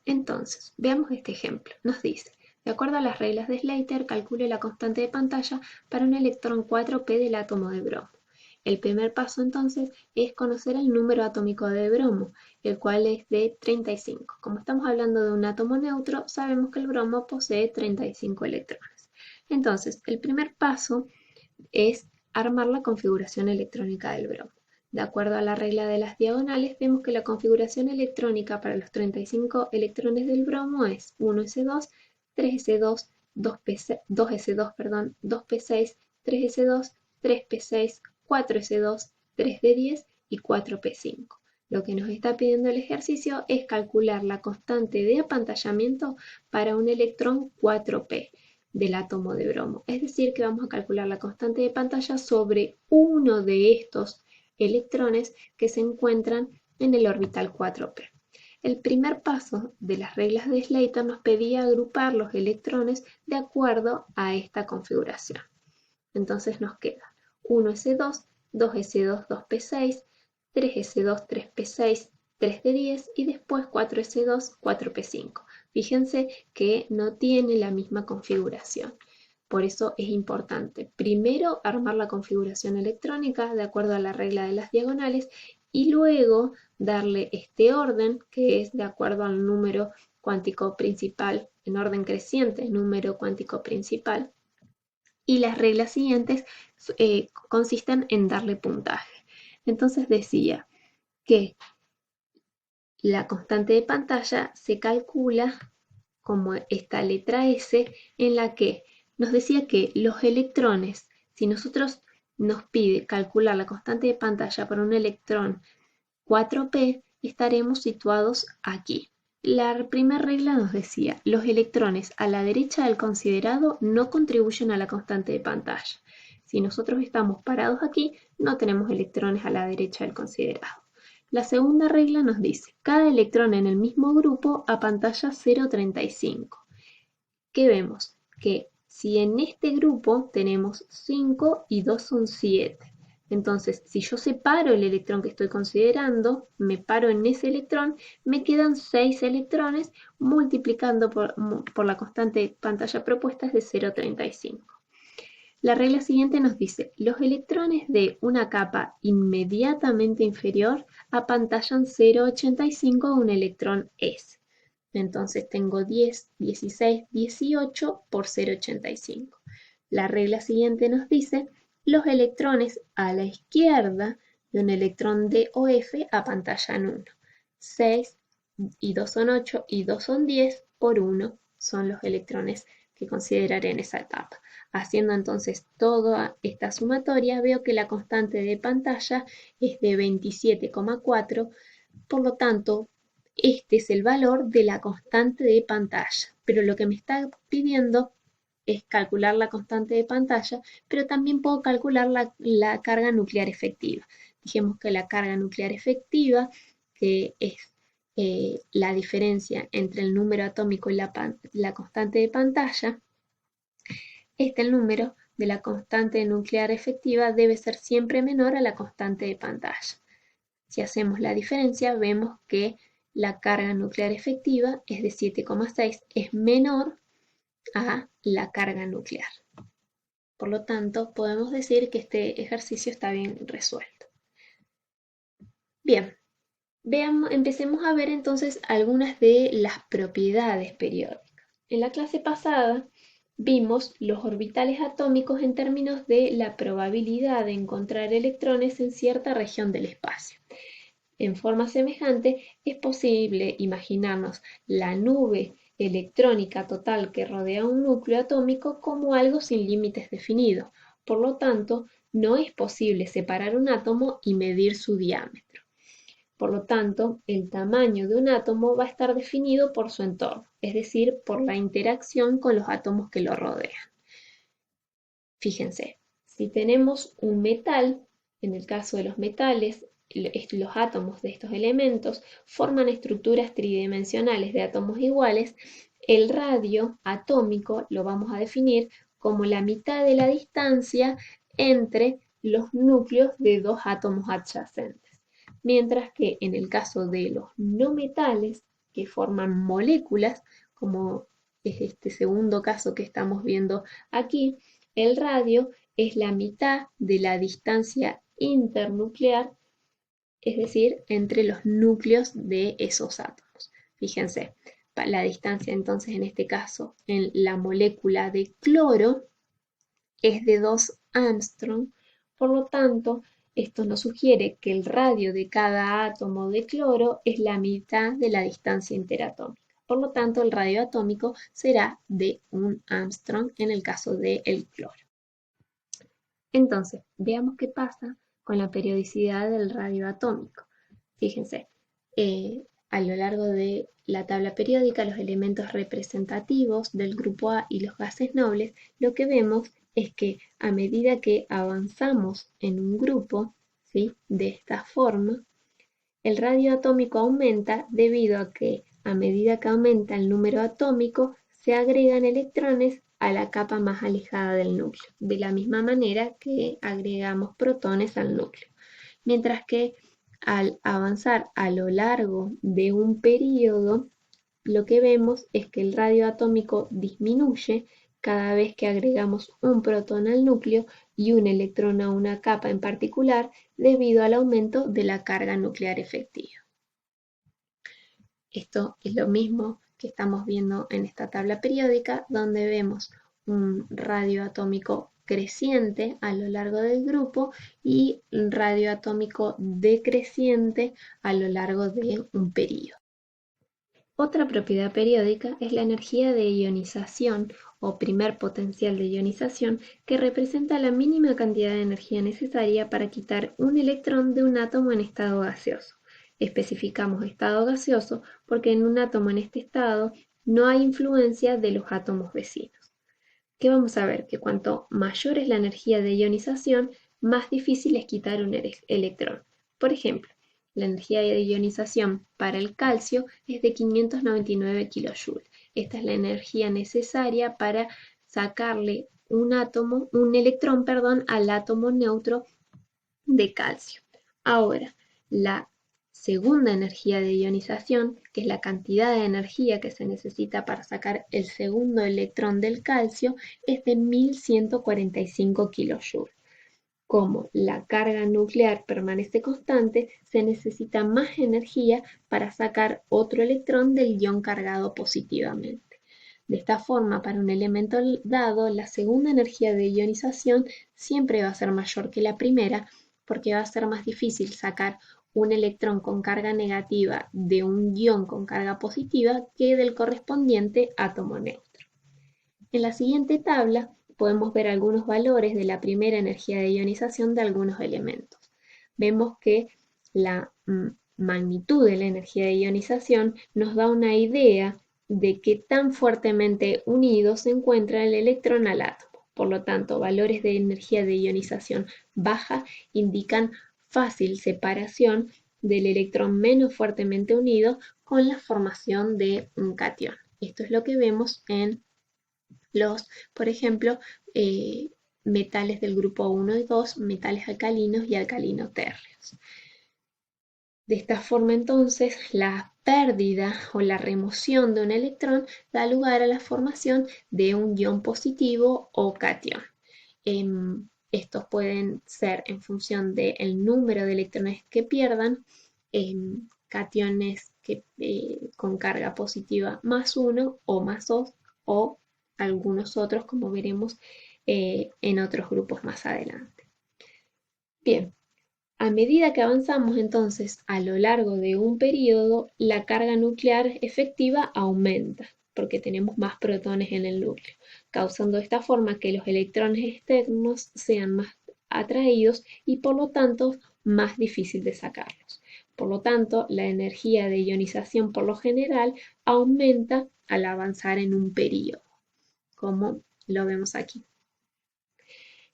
Entonces, veamos este ejemplo. Nos dice, de acuerdo a las reglas de Slater, calcule la constante de pantalla para un electrón 4p del átomo de bromo. El primer paso entonces es conocer el número atómico de bromo, el cual es de 35. Como estamos hablando de un átomo neutro, sabemos que el bromo posee 35 electrones. Entonces, el primer paso es armar la configuración electrónica del bromo. De acuerdo a la regla de las diagonales, vemos que la configuración electrónica para los 35 electrones del bromo es 1s2, 3s2, 2s2, 2p6, 3s2, 3p6, 4s2, 3d10 y 4p5. Lo que nos está pidiendo el ejercicio es calcular la constante de apantallamiento para un electrón 4p del átomo de bromo. Es decir, que vamos a calcular la constante de pantalla sobre uno de estos electrones que se encuentran en el orbital 4p. El primer paso de las reglas de Slater nos pedía agrupar los electrones de acuerdo a esta configuración. Entonces nos queda 1s2, 2s2, 2p6, 3s2, 3p6, 3d10 y después 4s2, 4p5. Fíjense que no tiene la misma configuración. Por eso es importante primero armar la configuración electrónica de acuerdo a la regla de las diagonales y luego darle este orden que es de acuerdo al número cuántico principal en orden creciente, número cuántico principal. Y las reglas siguientes consisten en darle puntaje. Entonces decía que la constante de pantalla se calcula como esta letra S en la que nos decía que los electrones, si nosotros nos pide calcular la constante de pantalla para un electrón 4p, estaremos situados aquí. La primera regla nos decía, los electrones a la derecha del considerado no contribuyen a la constante de pantalla. Si nosotros estamos parados aquí, no tenemos electrones a la derecha del considerado. La segunda regla nos dice, cada electrón en el mismo grupo apantalla 0,35. ¿Qué vemos? Que si en este grupo tenemos 5 y 2 son 7. Entonces, si yo separo el electrón que estoy considerando, me paro en ese electrón, me quedan 6 electrones multiplicando por la constante de pantalla propuesta es de 0,35. La regla siguiente nos dice, los electrones de una capa inmediatamente inferior apantallan 0,85 a un electrón S. Entonces tengo 10, 16, 18 por 0,85. La regla siguiente nos dice, los electrones a la izquierda de un electrón D o F apantallan 1. 6 y 2 son 8 y 2 son 10 por 1 son los electrones que consideraré en esa etapa. Haciendo entonces toda esta sumatoria, veo que la constante de pantalla es de 27,4, por lo tanto, este es el valor de la constante de pantalla. Pero lo que me está pidiendo es calcular la constante de pantalla, pero también puedo calcular la carga nuclear efectiva. Dijimos que la carga nuclear efectiva, que es la diferencia entre el número atómico y la constante de pantalla, el número de la constante nuclear efectiva debe ser siempre menor a la constante de pantalla. Si hacemos la diferencia, vemos que la carga nuclear efectiva es de 7,6, es menor a la carga nuclear. Por lo tanto, podemos decir que este ejercicio está bien resuelto. Bien, empecemos a ver entonces algunas de las propiedades periódicas. En la clase pasada vimos los orbitales atómicos en términos de la probabilidad de encontrar electrones en cierta región del espacio. En forma semejante, es posible imaginarnos la nube electrónica total que rodea un núcleo atómico como algo sin límites definidos. Por lo tanto, no es posible separar un átomo y medir su diámetro. Por lo tanto, el tamaño de un átomo va a estar definido por su entorno, es decir, por la interacción con los átomos que lo rodean. Fíjense, si tenemos un metal, en el caso de los metales, los átomos de estos elementos forman estructuras tridimensionales de átomos iguales, el radio atómico lo vamos a definir como la mitad de la distancia entre los núcleos de dos átomos adyacentes. Mientras que en el caso de los no metales, que forman moléculas, como es este segundo caso que estamos viendo aquí, el radio es la mitad de la distancia internuclear, es decir, entre los núcleos de esos átomos. Fíjense, la distancia entonces en este caso en la molécula de cloro es de 2 Armstrong, por lo tanto, esto nos sugiere que el radio de cada átomo de cloro es la mitad de la distancia interatómica. Por lo tanto, el radio atómico será de 1 Armstrong en el caso del cloro. Entonces, veamos qué pasa con la periodicidad del radio atómico. Fíjense, a lo largo de la tabla periódica, los elementos representativos del grupo A y los gases nobles, lo que vemos es que a medida que avanzamos en un grupo, ¿sí?, de esta forma, el radio atómico aumenta debido a que a medida que aumenta el número atómico, se agregan electrones a la capa más alejada del núcleo, de la misma manera que agregamos protones al núcleo. Mientras que al avanzar a lo largo de un período, lo que vemos es que el radio atómico disminuye cada vez que agregamos un protón al núcleo y un electrón a una capa en particular debido al aumento de la carga nuclear efectiva. Esto es lo mismo que estamos viendo en esta tabla periódica, donde vemos un radio atómico creciente a lo largo del grupo y un radio atómico decreciente a lo largo de un periodo. Otra propiedad periódica es la energía de ionización o primer potencial de ionización, que representa la mínima cantidad de energía necesaria para quitar un electrón de un átomo en estado gaseoso. Especificamos estado gaseoso porque en un átomo en este estado no hay influencia de los átomos vecinos. ¿Qué vamos a ver? Que cuanto mayor es la energía de ionización, más difícil es quitar un electrón. Por ejemplo, la energía de ionización para el calcio es de 599 kJ. Esta es la energía necesaria para sacarle un electrón, al átomo neutro de calcio. Ahora, la segunda energía de ionización, que es la cantidad de energía que se necesita para sacar el segundo electrón del calcio, es de 1145 kJ. Como la carga nuclear permanece constante, se necesita más energía para sacar otro electrón del ion cargado positivamente. De esta forma, para un elemento dado, la segunda energía de ionización siempre va a ser mayor que la primera, porque va a ser más difícil sacar un electrón con carga negativa de un ion con carga positiva que del correspondiente átomo neutro. En la siguiente tabla podemos ver algunos valores de la primera energía de ionización de algunos elementos. Vemos que la magnitud de la energía de ionización nos da una idea de qué tan fuertemente unido se encuentra el electrón al átomo. Por lo tanto, valores de energía de ionización baja indican fácil separación del electrón menos fuertemente unido con la formación de un catión. Esto es lo que vemos en por ejemplo, metales del grupo 1 y 2, metales alcalinos y alcalino-térreos. De esta forma, entonces, la pérdida o la remoción de un electrón da lugar a la formación de un ion positivo o catión. Estos pueden ser en función del número de electrones que pierdan, cationes con carga positiva +1 o +2, o algunos otros, como veremos en otros grupos más adelante. Bien, a medida que avanzamos entonces a lo largo de un periodo, la carga nuclear efectiva aumenta, porque tenemos más protones en el núcleo, causando de esta forma que los electrones externos sean más atraídos y por lo tanto más difícil de sacarlos. Por lo tanto, la energía de ionización por lo general aumenta al avanzar en un periodo, como lo vemos aquí.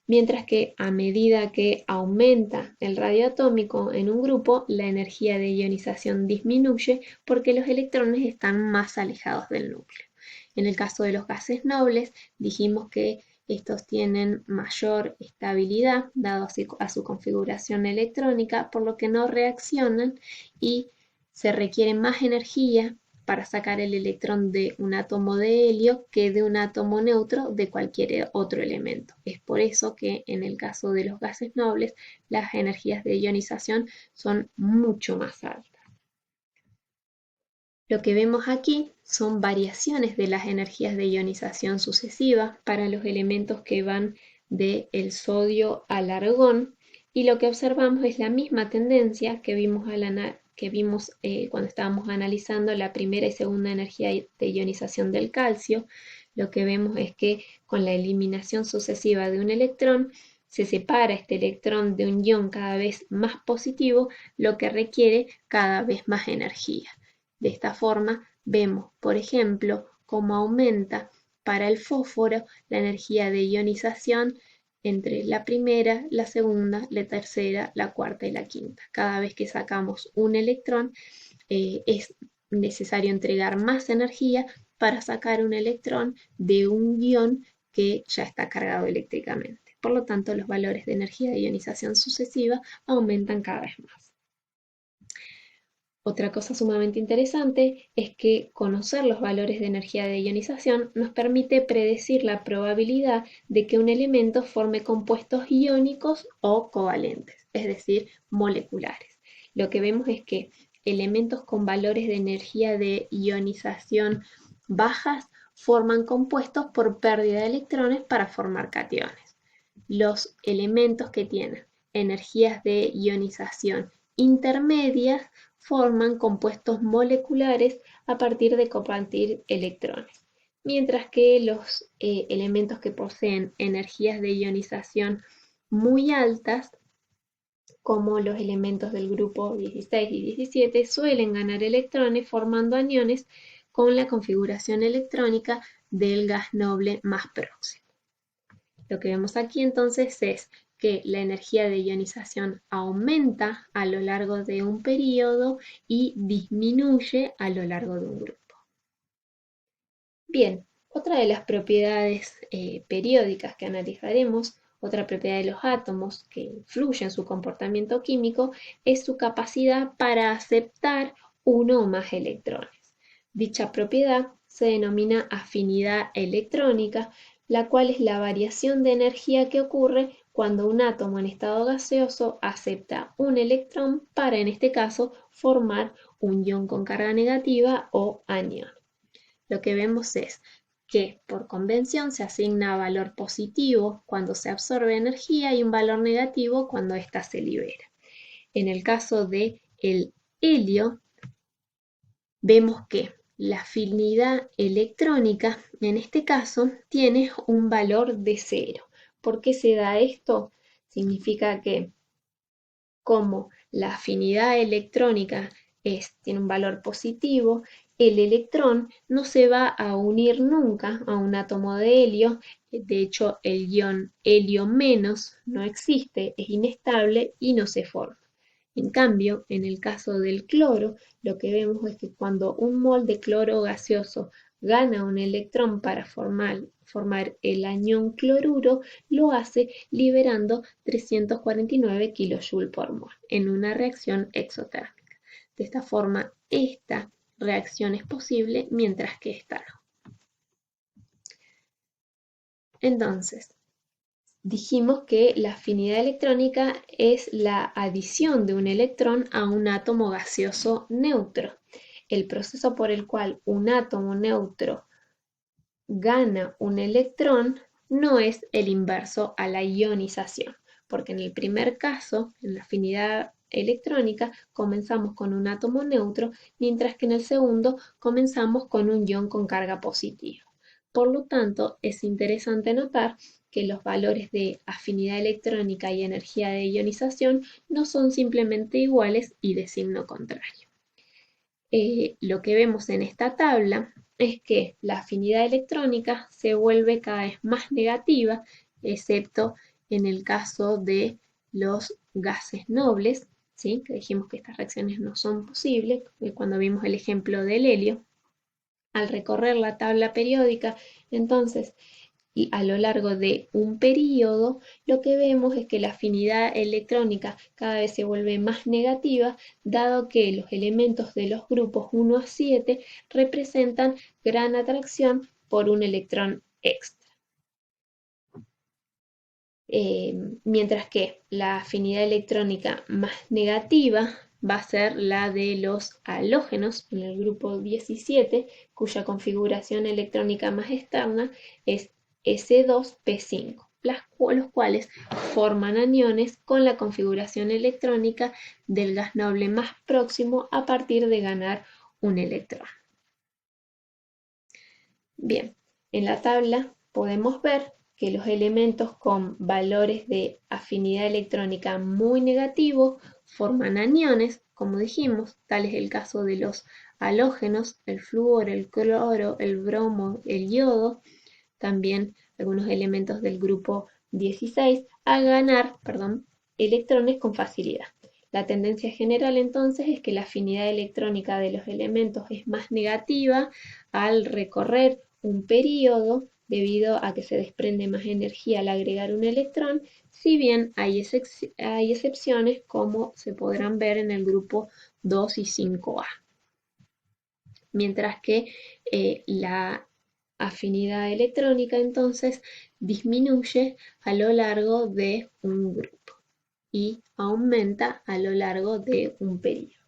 Mientras que a medida que aumenta el radio atómico en un grupo, la energía de ionización disminuye porque los electrones están más alejados del núcleo. En el caso de los gases nobles, dijimos que estos tienen mayor estabilidad dado a su configuración electrónica, por lo que no reaccionan y se requiere más energía para sacar el electrón de un átomo de helio que de un átomo neutro de cualquier otro elemento. Es por eso que en el caso de los gases nobles, las energías de ionización son mucho más altas. Lo que vemos aquí son variaciones de las energías de ionización sucesiva para los elementos que van del sodio al argón, y lo que observamos es la misma tendencia que vimos, cuando estábamos analizando la primera y segunda energía de ionización del calcio. Lo que vemos es que con la eliminación sucesiva de un electrón, se separa este electrón de un ion cada vez más positivo, lo que requiere cada vez más energía. De esta forma vemos, por ejemplo, cómo aumenta para el fósforo la energía de ionización entre la primera, la segunda, la tercera, la cuarta y la quinta. Cada vez que sacamos un electrón, es necesario entregar más energía para sacar un electrón de un ion que ya está cargado eléctricamente. Por lo tanto, los valores de energía de ionización sucesiva aumentan cada vez más. Otra cosa sumamente interesante es que conocer los valores de energía de ionización nos permite predecir la probabilidad de que un elemento forme compuestos iónicos o covalentes, es decir, moleculares. Lo que vemos es que elementos con valores de energía de ionización bajas forman compuestos por pérdida de electrones para formar cationes. Los elementos que tienen energías de ionización intermedias forman compuestos moleculares a partir de compartir electrones, mientras que los elementos que poseen energías de ionización muy altas, como los elementos del grupo 16 y 17, suelen ganar electrones formando aniones con la configuración electrónica del gas noble más próximo. Lo que vemos aquí entonces es que la energía de ionización aumenta a lo largo de un periodo y disminuye a lo largo de un grupo. Bien, otra de las propiedades periódicas que analizaremos, otra propiedad de los átomos que influye en su comportamiento químico, es su capacidad para aceptar uno o más electrones. Dicha propiedad se denomina afinidad electrónica, la cual es la variación de energía que ocurre cuando un átomo en estado gaseoso acepta un electrón para, en este caso, formar un ion con carga negativa o anión. Lo que vemos es que por convención se asigna valor positivo cuando se absorbe energía y un valor negativo cuando ésta se libera. En el caso del helio, vemos que la afinidad electrónica, en este caso, tiene un valor de 0. ¿Por qué se da esto? Significa que como la afinidad electrónica tiene un valor positivo, el electrón no se va a unir nunca a un átomo de helio. De hecho, el ion helio menos no existe, es inestable y no se forma. En cambio, en el caso del cloro, lo que vemos es que cuando un mol de cloro gaseoso gana un electrón para formar el anión cloruro, lo hace liberando 349 kJ por mol en una reacción exotérmica. De esta forma, esta reacción es posible, mientras que esta no. Entonces, dijimos que la afinidad electrónica es la adición de un electrón a un átomo gaseoso neutro. El proceso por el cual un átomo neutro gana un electrón no es el inverso a la ionización, porque en el primer caso, en la afinidad electrónica, comenzamos con un átomo neutro, mientras que en el segundo comenzamos con un ion con carga positiva. Por lo tanto, es interesante notar que los valores de afinidad electrónica y energía de ionización no son simplemente iguales y de signo contrario. Lo que vemos en esta tabla es que la afinidad electrónica se vuelve cada vez más negativa, excepto en el caso de los gases nobles, ¿sí? Que dijimos que estas reacciones no son posibles, cuando vimos el ejemplo del helio. Al recorrer la tabla periódica, entonces, a lo largo de un periodo, lo que vemos es que la afinidad electrónica cada vez se vuelve más negativa, dado que los elementos de los grupos 1 a 7 representan gran atracción por un electrón extra. Mientras que la afinidad electrónica más negativa va a ser la de los halógenos en el grupo 17, cuya configuración electrónica más externa es S2P5, los cuales forman aniones con la configuración electrónica del gas noble más próximo a partir de ganar un electrón. Bien, en la tabla podemos ver que los elementos con valores de afinidad electrónica muy negativos forman aniones, como dijimos, tal es el caso de los halógenos, el flúor, el cloro, el bromo, el yodo, también algunos elementos del grupo 16, a ganar, electrones con facilidad. La tendencia general entonces es que la afinidad electrónica de los elementos es más negativa al recorrer un periodo debido a que se desprende más energía al agregar un electrón, si bien hay excepciones como se podrán ver en el grupo 2 y 5A. Mientras que la afinidad electrónica entonces disminuye a lo largo de un grupo y aumenta a lo largo de un periodo.